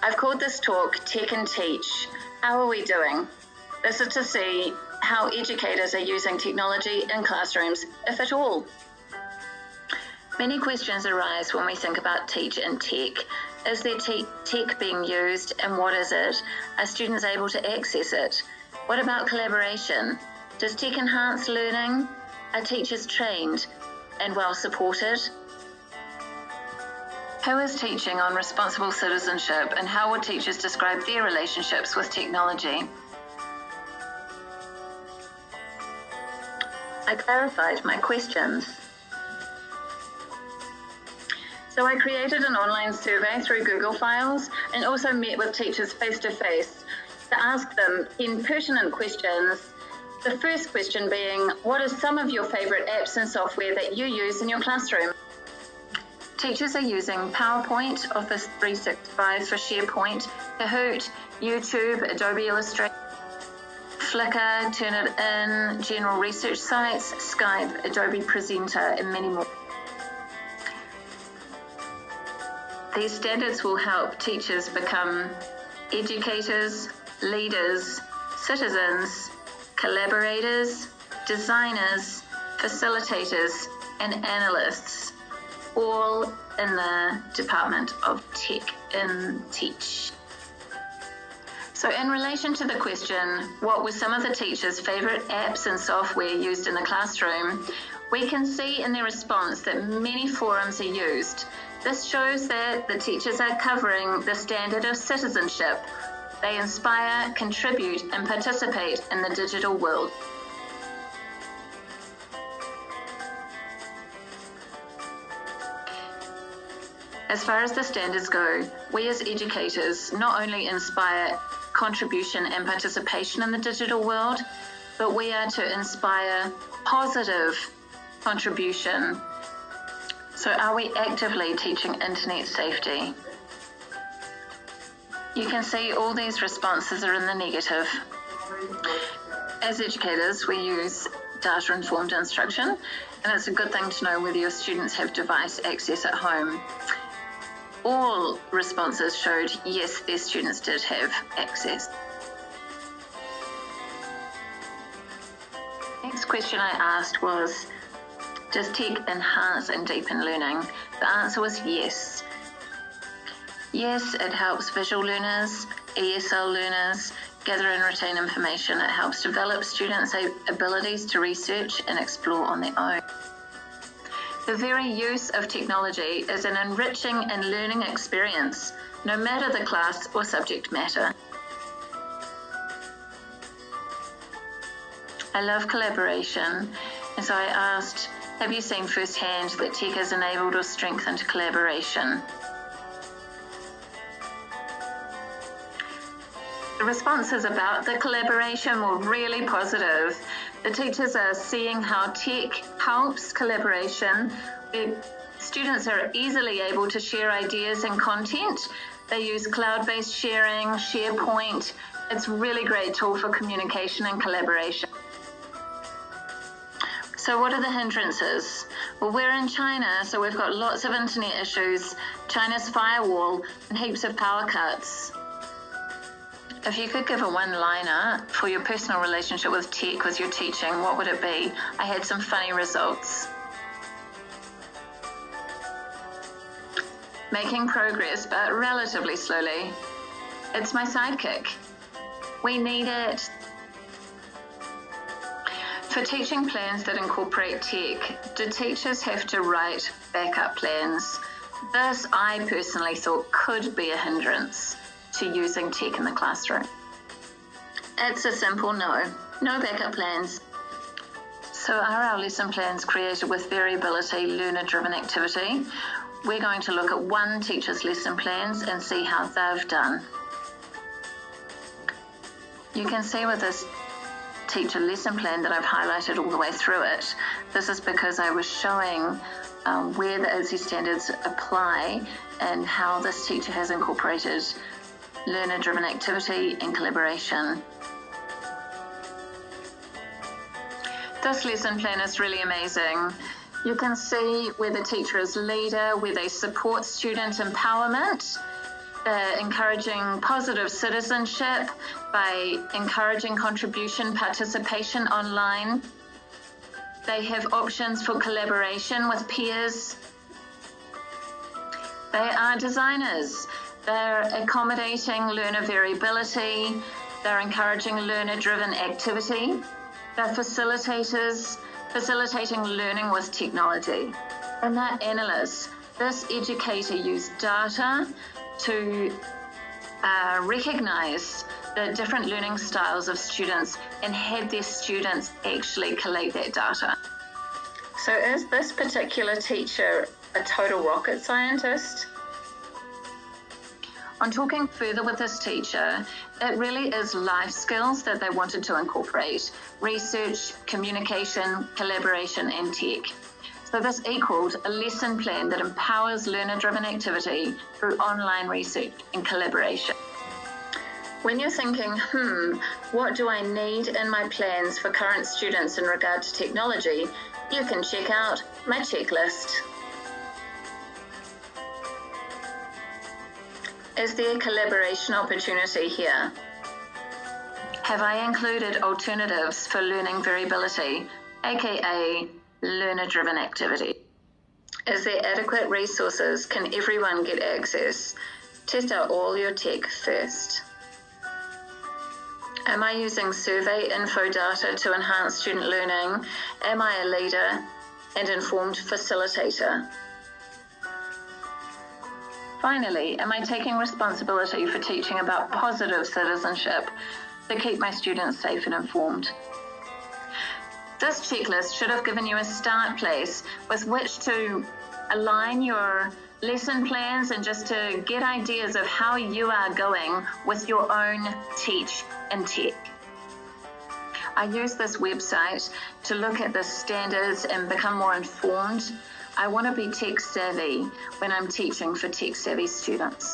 I've called this talk Tech and Teach. How are we doing? This is to see how educators are using technology in classrooms, if at all. Many questions arise when we think about teach and tech. Is there tech being used, and what is it? Are students able to access it? What about collaboration? Does tech enhance learning? Are teachers trained and well supported? Who is teaching on responsible citizenship, and how would teachers describe their relationships with technology? I clarified my questions. So I created an online survey through Google Files and also met with teachers face-to-face to ask them 10 pertinent questions. The first question being, what are some of your favorite apps and software that you use in your classroom? Teachers are using PowerPoint, Office 365 for SharePoint, Kahoot, YouTube, Adobe Illustrator, Flickr, Turnitin, general research sites, Skype, Adobe Presenter, and many more. These standards will help teachers become educators, leaders, citizens, collaborators, designers, facilitators, and analysts, all in the Department of Tech in Teach. So in relation to the question, what were some of the teachers' favorite apps and software used in the classroom, we can see in their response that many forums are used. This shows that the teachers are covering the standard of citizenship. They inspire, contribute, and participate in the digital world. As far as the standards go, we as educators not only inspire contribution and participation in the digital world, but we are to inspire positive contribution. So are we actively teaching internet safety? You can see all these responses are in the negative. As educators, we use data-informed instruction, and it's a good thing to know whether your students have device access at home. All responses showed yes, their students did have access. Next question I asked was, does tech enhance and deepen learning? The answer was yes. Yes, it helps visual learners, ESL learners, gather and retain information. It helps develop students' abilities to research and explore on their own. The very use of technology is an enriching and learning experience, no matter the class or subject matter. I love collaboration, and so I asked, have you seen firsthand that tech has enabled or strengthened collaboration? The responses about the collaboration were really positive. The teachers are seeing how tech helps collaboration. The students are easily able to share ideas and content. They use cloud-based sharing, SharePoint. It's a really great tool for communication and collaboration. So what are the hindrances? Well, we're in China, so we've got lots of internet issues, China's firewall, and heaps of power cuts. If you could give a one-liner for your personal relationship with tech, with your teaching, what would it be? I had some funny results. Making progress, but relatively slowly. It's my sidekick. We need it. For teaching plans that incorporate tech, do teachers have to write backup plans? This, I personally thought, could be a hindrance to using tech in the classroom. It's a simple no. No backup plans. So are our lesson plans created with variability, learner-driven activity? We're going to look at one teacher's lesson plans and see how they've done. You can see with this teacher lesson plan that I've highlighted all the way through it. This is because I was showing where the ISTE standards apply and how this teacher has incorporated learner-driven activity and collaboration. This lesson plan is really amazing. You can see where the teacher is leader, where they support student empowerment. They're encouraging positive citizenship by encouraging contribution participation online. They have options for collaboration with peers. They are designers. They're accommodating learner variability. They're encouraging learner-driven activity. They're facilitators, facilitating learning with technology. And they're analysts. This educator used data to recognize the different learning styles of students and had their students actually collate that data. So is this particular teacher a total rocket scientist? On talking further with this teacher, it really is life skills that they wanted to incorporate: research, communication, collaboration, and tech. So this equaled a lesson plan that empowers learner-driven activity through online research and collaboration. When you're thinking, what do I need in my plans for current students in regard to technology, you can check out my checklist. Is there a collaboration opportunity here? Have I included alternatives for learning variability, aka learner-driven activity? Is there adequate resources? Can everyone get access? Test out all your tech first. Am I using survey info data to enhance student learning? Am I a leader and informed facilitator? Finally, am I taking responsibility for teaching about positive citizenship to keep my students safe and informed? This checklist should have given you a start place with which to align your lesson plans and just to get ideas of how you are going with your own teach and tech. I use this website to look at the standards and become more informed. I want to be tech savvy when I'm teaching for tech savvy students.